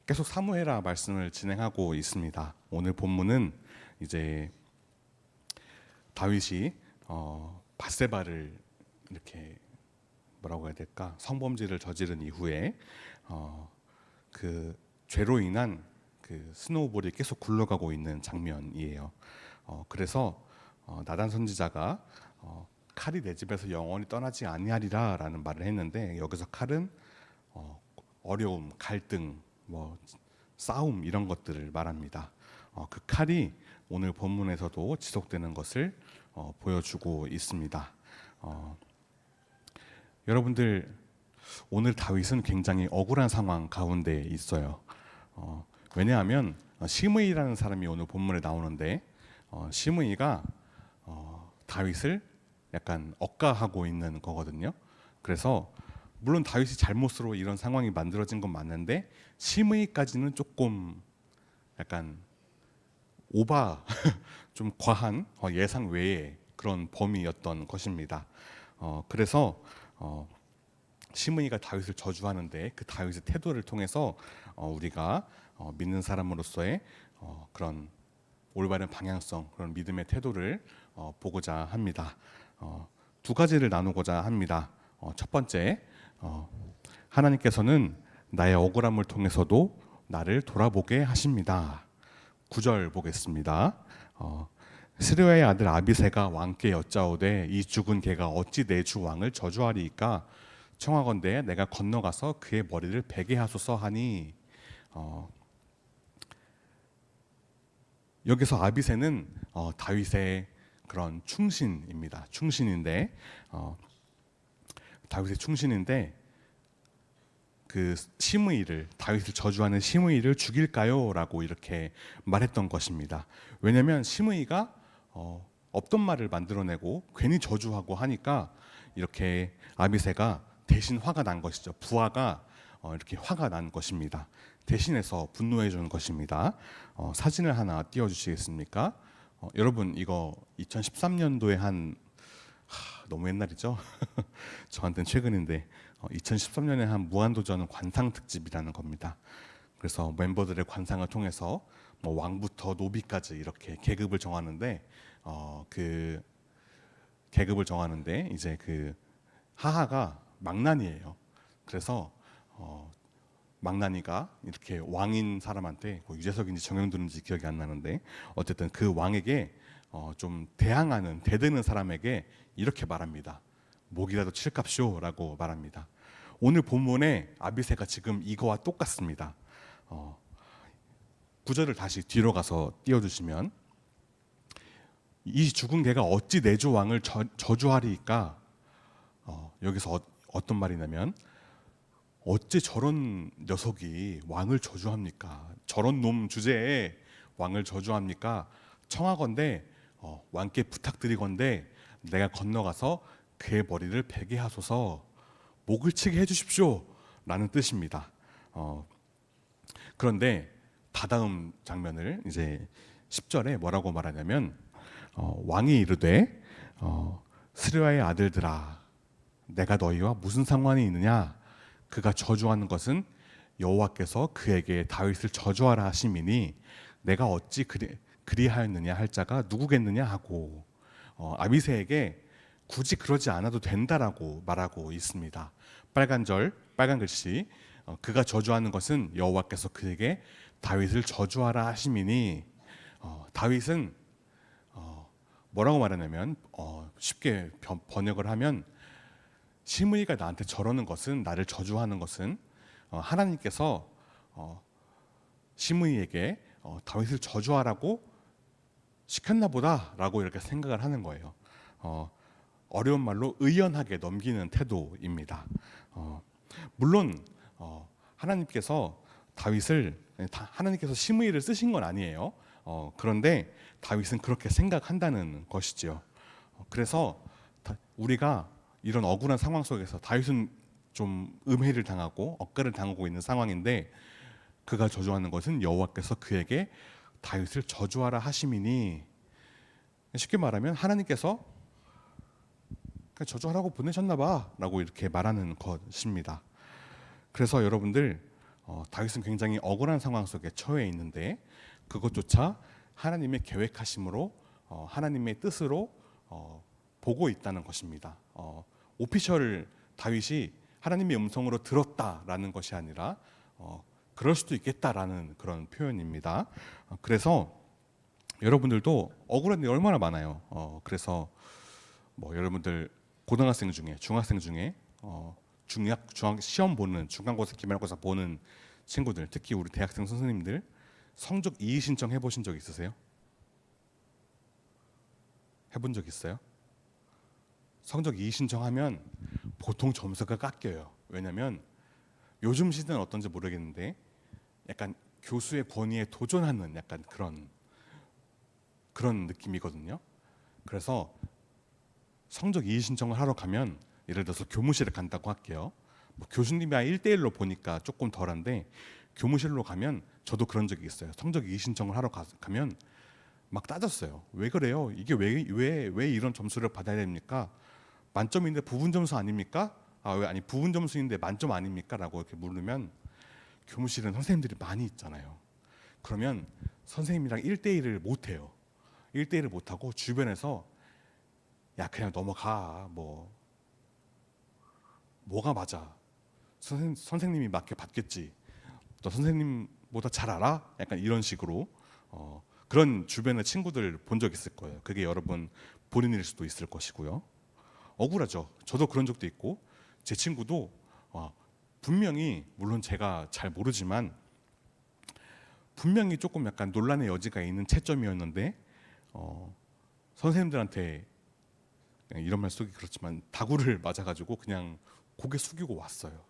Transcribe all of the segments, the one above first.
계속 사무엘하 말씀을 진행하고 있습니다. 오늘 본문은 이제 다윗이 밧세바를 이렇게 뭐라고 해야 될까, 성범죄를 저지른 이후에 그 죄로 인한 그 스노우볼이 계속 굴러가고 있는 장면이에요. 그래서 나단 선지자가 칼이 내 집에서 영원히 떠나지 아니하리라라는 말을 했는데, 여기서 칼은 어려움, 갈등, 뭐 싸움 이런 것들을 말합니다. 그 칼이 오늘 본문에서도 지속되는 것을 보여주고 있습니다. 여러분들, 오늘 다윗은 굉장히 억울한 상황 가운데 있어요. 왜냐하면 시므이라는 사람이 오늘 본문에 나오는데, 시므이가 다윗을 약간 억가하고 있는 거거든요. 그래서 물론 다윗이 잘못으로 이런 상황이 만들어진 건 맞는데, 시므이까지는 조금 약간 오바 좀 과한 예상 외의 그런 범위였던 것입니다. 그래서 시므이가 다윗을 저주하는데, 그 다윗의 태도를 통해서 우리가 믿는 사람으로서의 그런 올바른 방향성, 그런 믿음의 태도를 보고자 합니다. 두 가지를 나누고자 합니다. 첫 번째, 하나님께서는 나의 억울함을 통해서도 나를 돌아보게 하십니다. 9절 보겠습니다. 스루야의 아들 아비새가 왕께 여짜오되 이 죽은 개가 어찌 내 주 왕을 저주하리이까? 청하건대 내가 건너가서 그의 머리를 베게 하소서 하니. 여기서 아비새는 다윗의 그런 충신입니다. 충신인데 다윗의 충신인데, 그 시므이를, 다윗을 저주하는 시므이를 죽일까요? 라고 이렇게 말했던 것입니다. 왜냐하면 시므이가 없던 말을 만들어내고 괜히 저주하고 하니까 이렇게 아비새가 대신 화가 난 것이죠. 부하가 이렇게 화가 난 것입니다. 대신해서 분노해 주는 것입니다. 사진을 하나 띄워주시겠습니까? 여러분, 이거 2013년도에 너무 옛날이죠? 저한테는 최근인데 2013년에 한 무한도전 관상 특집이라는 겁니다. 그래서 멤버들의 관상을 통해서 뭐 왕부터 노비까지 이렇게 계급을 정하는데, 그 계급을 정하는데 이제 그 하하가 망나니예요. 그래서 망나니가 이렇게 왕인 사람한테, 유재석인지 정영돈인지 기억이 안 나는데, 어쨌든 그 왕에게 좀 대항하는, 대드는 사람에게 이렇게 말합니다. 목이라도 칠갑쇼 라고 말합니다. 오늘 본문에 아비새가 지금 이거와 똑같습니다. 구절을 다시 뒤로 가서 띄워주시면, 이 죽은 개가 어찌 내 주 왕을 저주하리이까? 여기서 어떤 말이냐면, 어째 저런 녀석이 왕을 저주합니까? 저런 놈 주제에 왕을 저주합니까? 청하건대 왕께 부탁드리건대 내가 건너가서 그의 머리를 베게 하소서, 목을 치게 해주십시오 라는 뜻입니다. 그런데 다다음 장면을 이제 10절에 뭐라고 말하냐면, 왕이 이르되 스루야의 아들들아, 내가 너희와 무슨 상관이 있느냐? 그가 저주하는 것은 여호와께서 그에게 다윗을 저주하라 하심이니 내가 어찌 그리하였느냐 할 자가 누구겠느냐 하고, 아비새에게 굳이 그러지 않아도 된다라고 말하고 있습니다. 빨간 글씨, 그가 저주하는 것은 여호와께서 그에게 다윗을 저주하라 하심이니, 다윗은 뭐라고 말하냐면, 쉽게 번역을 하면, 시므이가 나한테 저러는 것은, 나를 저주하는 것은 하나님께서 시므이에게 다윗을 저주하라고 시켰나 보다라고 이렇게 생각을 하는 거예요. 어려운 말로 의연하게 넘기는 태도입니다. 물론 하나님께서 시므이를 쓰신 건 아니에요. 그런데 다윗은 그렇게 생각한다는 것이지요. 그래서 우리가 이런 억울한 상황 속에서, 다윗은 좀 음해를 당하고 억가를 당하고 있는 상황인데, 그가 저주하는 것은 여호와께서 그에게 다윗을 저주하라 하심이니, 쉽게 말하면 하나님께서 저주하라고 보내셨나 봐 라고 이렇게 말하는 것입니다. 그래서 여러분들, 다윗은 굉장히 억울한 상황 속에 처해 있는데 그것조차 하나님의 계획하심으로 하나님의 뜻으로 보고 있다는 것입니다. 오피셜 다윗이 하나님의 음성으로 들었다라는 것이 아니라 그럴 수도 있겠다라는 그런 표현입니다. 그래서 여러분들도 억울한 일이 얼마나 많아요. 그래서 뭐 여러분들 고등학생 중에 중학생 중에 중학 시험 보는 중간고사 기말고사 보는 친구들, 특히 우리 대학생 선생님들 성적 이의 신청 해보신 적 있으세요? 해본 적 있어요? 성적 이의 신청하면 보통 점수가 깎여요. 왜냐하면 요즘 시대는 어떤지 모르겠는데 약간 교수의 권위에 도전하는 약간 그런 느낌이거든요. 그래서 성적 이의 신청을 하러 가면 예를 들어서 교무실에 간다고 할게요. 뭐 교수님이 1대1로 보니까 조금 덜한데 교무실로 가면 저도 그런 적이 있어요. 성적 이의 신청을 하러 가면 막 따졌어요. 왜 그래요? 이게 왜 이런 점수를 받아야 됩니까? 만점인데 부분 점수 아닙니까? 아니 부분 점수인데 만점 아닙니까? 라고 이렇게 물으면 교무실은 선생님들이 많이 있잖아요. 그러면 선생님이랑 1대1을 못 해요. 1대1을 못 하고 주변에서 야 그냥 넘어가 뭐가 맞아? 선생님이 맞게 받겠지. 너 선생님보다 잘 알아? 약간 이런 식으로 그런 주변의 친구들 본 적 있을 거예요. 그게 여러분 본인일 수도 있을 것이고요. 억울하죠. 저도 그런 적도 있고 제 친구도 분명히 물론 제가 잘 모르지만 분명히 조금 약간 논란의 여지가 있는 채점이었는데 선생님들한테 이런 말 쓰기 그렇지만 다구를 맞아가지고 그냥 고개 숙이고 왔어요.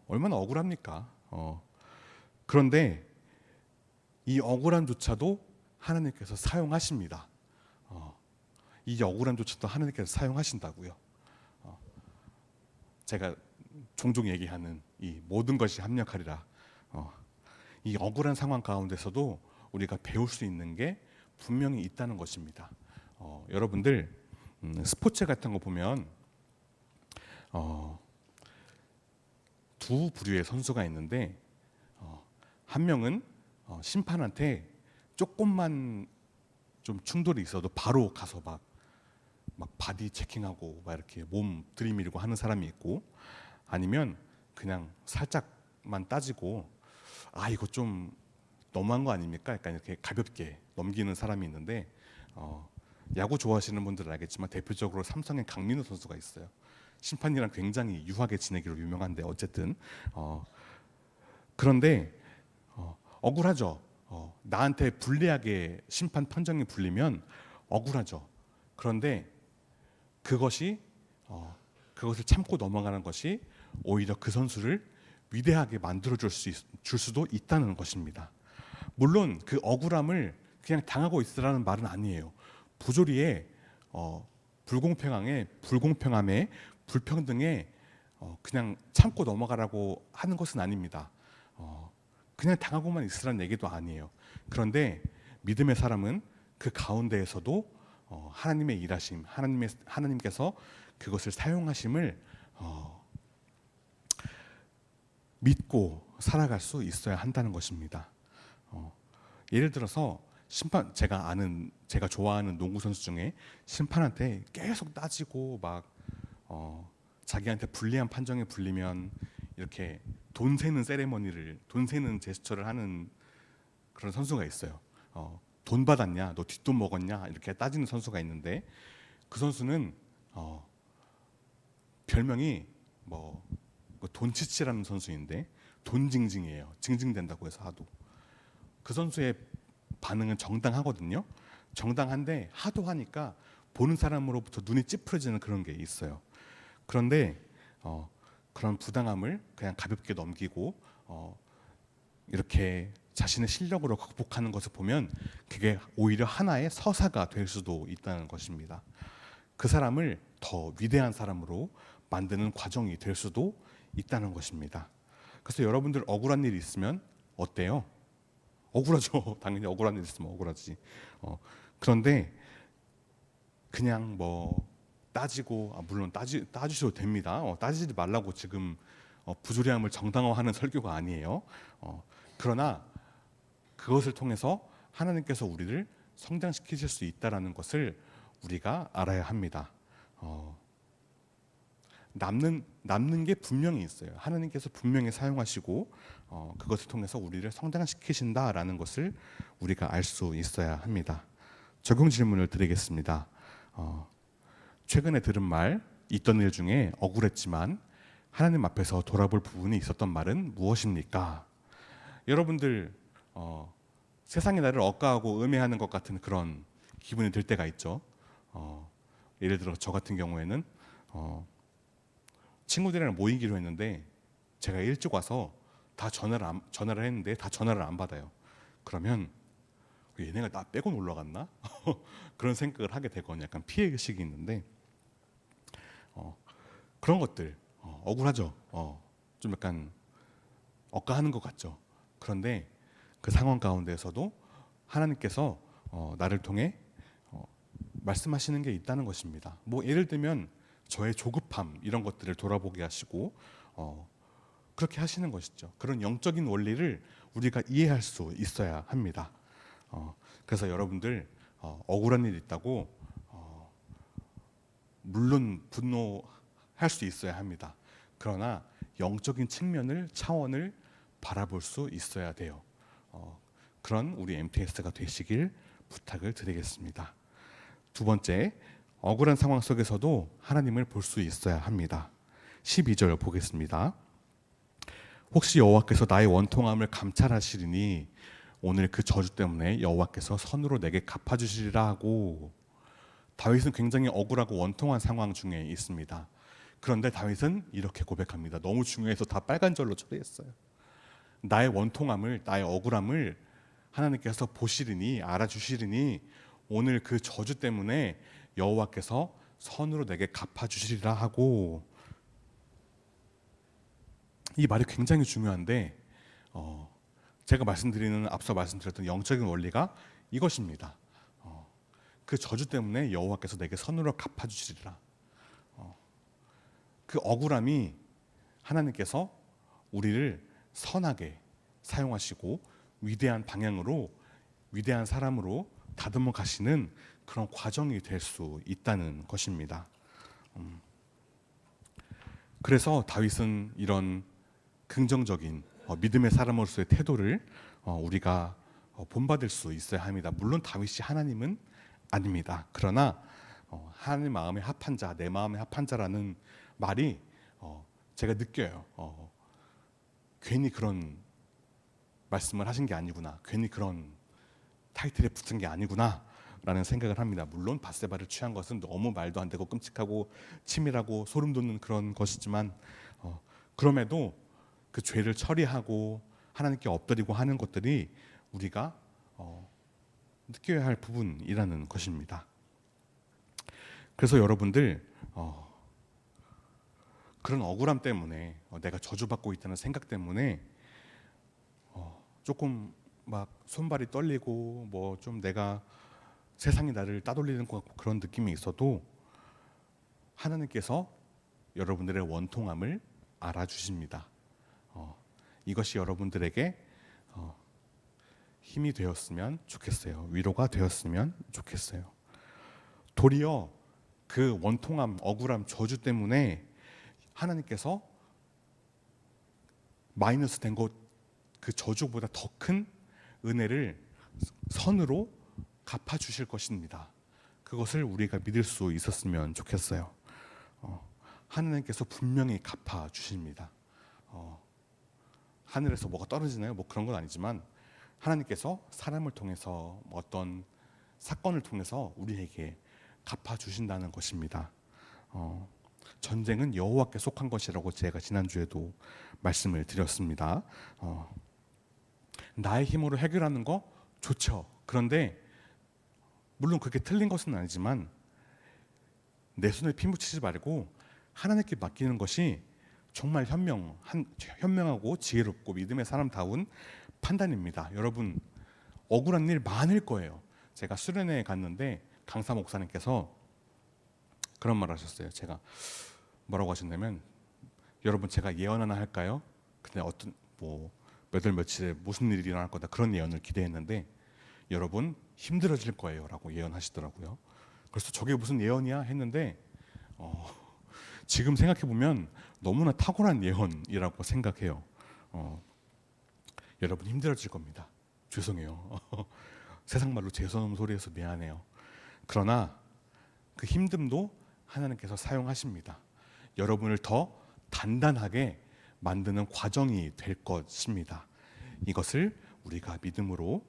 얼마나 억울합니까? 그런데 이 억울함조차도 하나님께서 사용하십니다. 이 억울함조차도 하나님께서 사용하신다고요. 제가 종종 얘기하는 이 모든 것이 합력하리라. 이 억울한 상황 가운데서도 우리가 배울 수 있는 게 분명히 있다는 것입니다. 여러분들 스포츠 같은 거 보면 두 부류의 선수가 있는데 한 명은 심판한테 조금만 좀 충돌이 있어도 바로 가서 막 바디 체킹하고 막 이렇게 몸 들이밀고 하는 사람이 있고 아니면 그냥 살짝만 따지고 이거 좀 너무한 거 아닙니까? 약간 이렇게 가볍게 넘기는 사람이 있는데 야구 좋아하시는 분들은 알겠지만 대표적으로 삼성의 강민호 선수가 있어요. 심판이랑 굉장히 유하게 지내기로 유명한데 어쨌든 그런데 억울하죠. 나한테 불리하게 심판 판정이 불리면 억울하죠. 그런데 그것을 참고 넘어가는 것이 오히려 그 선수를 위대하게 만들어 줄 수도 있다는 것입니다. 물론 그 억울함을 그냥 당하고 있으라는 말은 아니에요. 부조리에 불공평함에 불평등에 그냥 참고 넘어가라고 하는 것은 아닙니다. 그냥 당하고만 있으라는 얘기도 아니에요. 그런데 믿음의 사람은 그 가운데에서도 하나님의 일하심, 하나님께서 그것을 사용하심을 믿고 살아갈 수 있어야 한다는 것입니다. 예를 들어서 제가 좋아하는 농구 선수 중에 심판한테 계속 따지고 자기한테 불리한 판정이 불리면 이렇게 돈 세는 제스처를 하는 그런 선수가 있어요. 돈 받았냐, 너 뒷돈 먹었냐 이렇게 따지는 선수가 있는데 그 선수는 별명이 돈치치라는 선수인데 돈징징이에요. 징징댄다고 해서 하도 그 선수의 반응은 정당하거든요. 정당한데 하도 하니까 보는 사람으로부터 눈이 찌푸려지는 그런 게 있어요. 그런데 그런 부당함을 그냥 가볍게 넘기고 이렇게 자신의 실력으로 극복하는 것을 보면 그게 오히려 하나의 서사가 될 수도 있다는 것입니다. 그 사람을 더 위대한 사람으로 만드는 과정이 될 수도 있다는 것입니다. 그래서 여러분들 억울한 일이 있으면 어때요? 억울하죠. 당연히 억울한 일 있으면 억울하지. 그런데 그냥 따지고 물론 따주셔도 됩니다. 따지지 말라고 지금 부조리함을 정당화하는 설교가 아니에요. 그러나 그것을 통해서 하나님께서 우리를 성장시키실 수 있다라는 것을 우리가 알아야 합니다. 남는 게 분명히 있어요. 하나님께서 분명히 사용하시고 그것을 통해서 우리를 성장시키신다라는 것을 우리가 알 수 있어야 합니다. 적용 질문을 드리겠습니다. 최근에 들은 말, 있던 일 중에 억울했지만 하나님 앞에서 돌아볼 부분이 있었던 말은 무엇입니까? 여러분들 세상이 나를 억까하고 음해하는 것 같은 그런 기분이 들 때가 있죠. 예를 들어 저 같은 경우에는 친구들이랑 모이기로 했는데 제가 일찍 와서 다 전화를 했는데 다 전화를 안 받아요. 그러면 얘네가 나 빼고 놀러 갔나? 그런 생각을 하게 되거든요. 약간 피해의식이 있는데 그런 것들 억울하죠. 좀 약간 억까하는 것 같죠. 그런데 그 상황 가운데에서도 하나님께서 나를 통해 말씀하시는 게 있다는 것입니다. 뭐 예를 들면 저의 조급함 이런 것들을 돌아보게 하시고 그렇게 하시는 것이죠. 그런 영적인 원리를 우리가 이해할 수 있어야 합니다. 그래서 여러분들 억울한 일 있다고 물론 분노할 수 있어야 합니다. 그러나 영적인 측면을 차원을 바라볼 수 있어야 돼요. 그런 우리 MTS가 되시길 부탁을 드리겠습니다. 두 번째, 억울한 상황 속에서도 하나님을 볼 수 있어야 합니다. 12절 보겠습니다. 혹시 여호와께서 나의 원통함을 감찰하시리니 오늘 그 저주 때문에 여호와께서 선으로 내게 갚아주시리라 하고, 다윗은 굉장히 억울하고 원통한 상황 중에 있습니다. 그런데 다윗은 이렇게 고백합니다. 너무 중요해서 다 빨간 절로 처리했어요. 나의 원통함을, 나의 억울함을 하나님께서 보시리니, 알아주시리니 오늘 그 저주 때문에 여호와께서 선으로 내게 갚아주시리라 하고, 이 말이 굉장히 중요한데 제가 앞서 말씀드렸던 영적인 원리가 이것입니다. 그 저주 때문에 여호와께서 내게 선으로 갚아주시리라. 그 억울함이 하나님께서 우리를 선하게 사용하시고 위대한 방향으로, 위대한 사람으로 다듬어 가시는 그런 과정이 될 수 있다는 것입니다. 그래서 다윗은 이런 긍정적인 믿음의 사람으로서의 태도를 우리가 본받을 수 있어야 합니다. 물론 다윗이 하나님은 아닙니다. 그러나 하나님 마음에 합한 자, 내 마음에 합한 자라는 말이 제가 느껴요. 괜히 그런 말씀을 하신 게 아니구나, 괜히 그런 타이틀에 붙은 게 아니구나 라는 생각을 합니다. 물론 밧세바를 취한 것은 너무 말도 안 되고 끔찍하고 치밀하고 소름 돋는 그런 것이지만 그럼에도 그 죄를 처리하고 하나님께 엎드리고 하는 것들이 우리가 느껴야 할 부분이라는 것입니다. 그래서 여러분들 그런 억울함 때문에 내가 저주받고 있다는 생각 때문에 조금 막 손발이 떨리고 뭐 좀 내가 세상이 나를 따돌리는 것 같고 그런 느낌이 있어도 하나님께서 여러분들의 원통함을 알아주십니다. 이것이 여러분들에게 힘이 되었으면 좋겠어요. 위로가 되었으면 좋겠어요. 도리어 그 원통함, 억울함, 저주 때문에 하나님께서 마이너스 된 것, 그 저주보다 더 큰 은혜를 선으로 갚아주실 것입니다. 그것을 우리가 믿을 수 있었으면 좋겠어요. 하나님께서 분명히 갚아주십니다. 하늘에서 뭐가 떨어지나요? 뭐 그런 건 아니지만 하나님께서 사람을 통해서 어떤 사건을 통해서 우리에게 갚아주신다는 것입니다. 전쟁은 여호와께 속한 것이라고 제가 지난주에도 말씀을 드렸습니다. 나의 힘으로 해결하는 거 좋죠. 그런데 물론 그게 틀린 것은 아니지만 내 손에 피 묻히지 말고 하나님께 맡기는 것이 정말 현명하고 지혜롭고 믿음의 사람다운 판단입니다. 여러분 억울한 일 많을 거예요. 제가 수련회에 갔는데 강사 목사님께서 그런 말 하셨어요. 제가 뭐라고 하셨냐면 여러분 제가 예언 하나 할까요? 근데 어떤 몇 월 며칠에 무슨 일이 일어날 거다 그런 예언을 기대했는데 여러분 힘들어질 거예요라고 예언하시더라고요. 그래서 저게 무슨 예언이야 했는데 지금 생각해 보면 너무나 탁월한 예언이라고 생각해요. 여러분 힘들어질 겁니다. 죄송해요. 세상 말로 죄송한 소리해서 미안해요. 그러나 그 힘듦도 하나님께서 사용하십니다. 여러분을 더 단단하게 만드는 과정이 될 것입니다. 이것을 우리가 믿음으로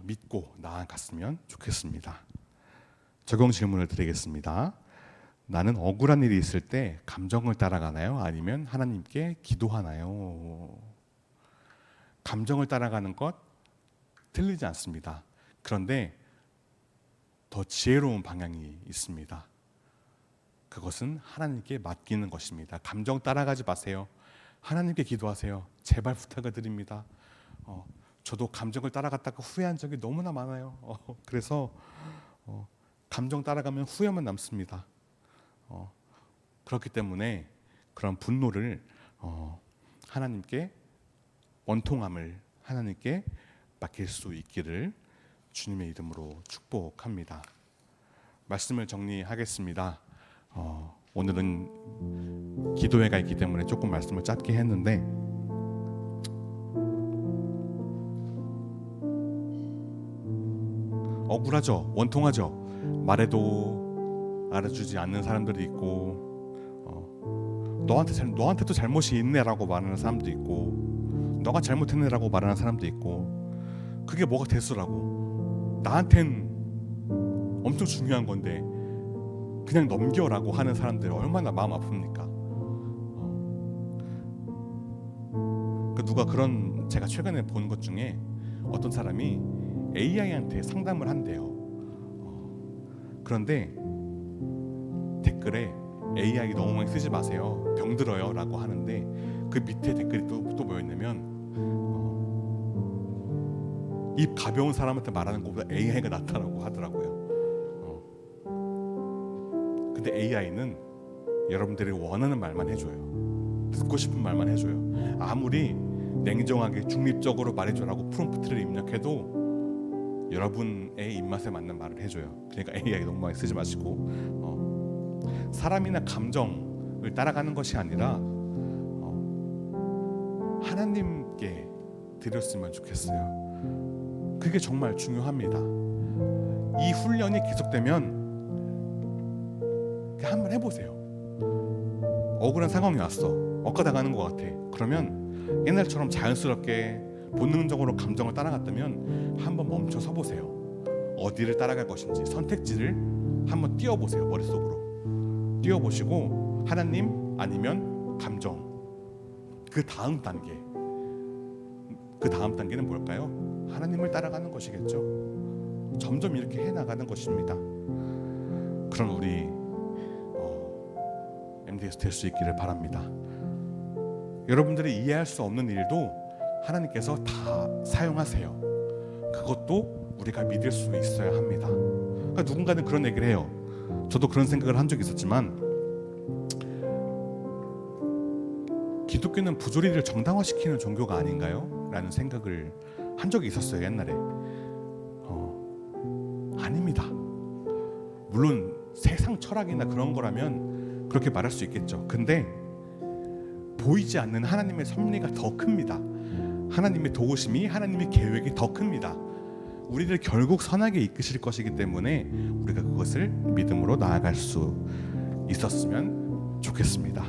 믿고 나아갔으면 좋겠습니다. 적용 질문을 드리겠습니다. 나는 억울한 일이 있을 때 감정을 따라가나요? 아니면 하나님께 기도하나요? 감정을 따라가는 것 틀리지 않습니다. 그런데 더 지혜로운 방향이 있습니다. 그것은 하나님께 맡기는 것입니다. 감정 따라가지 마세요. 하나님께 기도하세요. 제발 부탁을 드립니다. 저도 감정을 따라갔다가 후회한 적이 너무나 많아요. 그래서 감정 따라가면 후회만 남습니다. 그렇기 때문에 그런 분노를 하나님께 원통함을 하나님께 맡길 수 있기를 주님의 이름으로 축복합니다. 말씀을 정리하겠습니다. 오늘은 기도회가 있기 때문에 조금 말씀을 짧게 했는데 억울하죠. 원통하죠. 말해도 알아주지 않는 사람들이 있고 너한테도 잘못이 있네라고 말하는 사람도 있고 너가 잘못했네라고 말하는 사람도 있고 그게 뭐가 됐어라고 나한텐 엄청 중요한 건데 그냥 넘겨라고 하는 사람들 얼마나 마음 아픕니까? 누가 그런 제가 최근에 본 것 중에 어떤 사람이 AI한테 상담을 한대요. 그런데 댓글에 AI 너무 많이 쓰지 마세요. 병들어요 라고 하는데 그 밑에 댓글이 또 뭐였냐면 입 가벼운 사람한테 말하는 것보다 AI가 낫다라고 하더라고요. 근데 AI는 여러분들이 원하는 말만 해줘요. 듣고 싶은 말만 해줘요. 아무리 냉정하게 중립적으로 말해줘라고 프롬프트를 입력해도 여러분의 입맛에 맞는 말을 해줘요. 그러니까 AI 너무 많이 쓰지 마시고 사람이나 감정을 따라가는 것이 아니라 하나님께 드렸으면 좋겠어요. 그게 정말 중요합니다. 이 훈련이 계속되면 한번 해보세요. 억울한 상황이 왔어. 엇가다가는 것 같아. 그러면 옛날처럼 자연스럽게 본능적으로 감정을 따라갔다면 한번 멈춰 서 보세요. 어디를 따라갈 것인지 선택지를 한번 띄워보세요. 머릿속으로 띄워보시고 하나님 아니면 감정 그 다음 단계는 뭘까요? 하나님을 따라가는 것이겠죠. 점점 이렇게 해나가는 것입니다. 그런 우리 MDS 될 수 있기를 바랍니다. 여러분들이 이해할 수 없는 일도 하나님께서 다 사용하세요. 그것도 우리가 믿을 수 있어야 합니다. 그러니까 누군가는 그런 얘기를 해요. 저도 그런 생각을 한 적이 있었지만 기독교는 부조리를 정당화시키는 종교가 아닌가요? 라는 생각을 한 적이 있었어요. 옛날에. 아닙니다. 물론 세상 철학이나 그런 거라면 그렇게 말할 수 있겠죠. 근데 보이지 않는 하나님의 섭리가 더 큽니다. 하나님의 도우심이 하나님의 계획이 더 큽니다. 우리를 결국 선하게 이끄실 것이기 때문에 우리가 그것을 믿음으로 나아갈 수 있었으면 좋겠습니다.